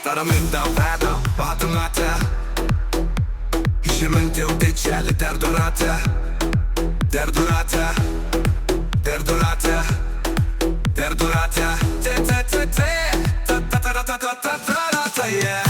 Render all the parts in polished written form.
Taramenda vada, batonata Hișemente o decele, derdorata Derdorata Derdorata Derdorata Te-te-te-te Ta-ta-ta-ta-ta-ta-ta-ta, yeah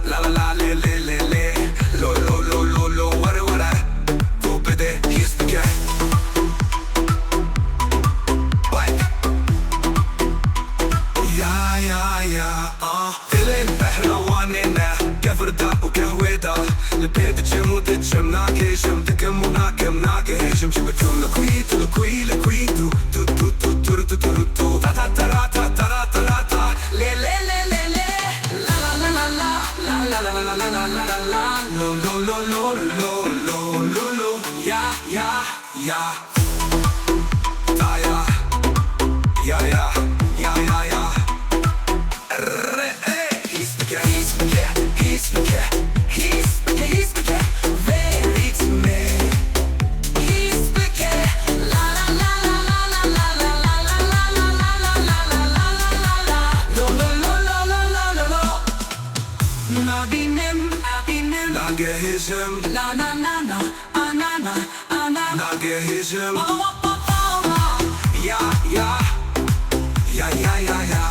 La la la le le le le lo lo lo lo lo wara wara bu bede hisbike bye ya dilin pehlevanine gevurda bu kahveda lebed çemud çemnakeshim dikemuna kemnakeshim şibtum la kuitu tu tu tu tu tu tu tu ta ta ta ta ta ta ta le le le le le la la la la la la la la la lo lo lo lo lo lo lo lo ya ya ya ta ya ya ya ya ya ya re hisbike hisbike hisbike hisbike very to me hisbike la la la la la la la la la la la la la la la la la lo lo lo lo lo lo lo Nabinim, nabinim, nagehizim, la na na na, anana, anana, nagehizim, ya ya, ya ya ya ya.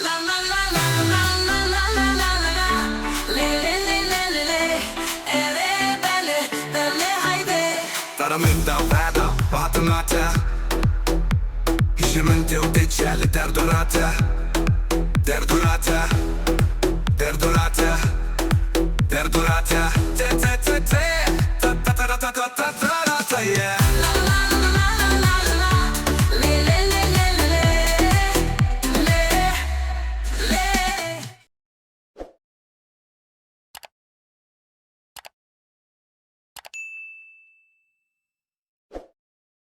La la la la la la la la la la le le le le le le ere belle belle hayde Taramenda vada batonata Hișemente o decele derdorata Derdorata Derdorata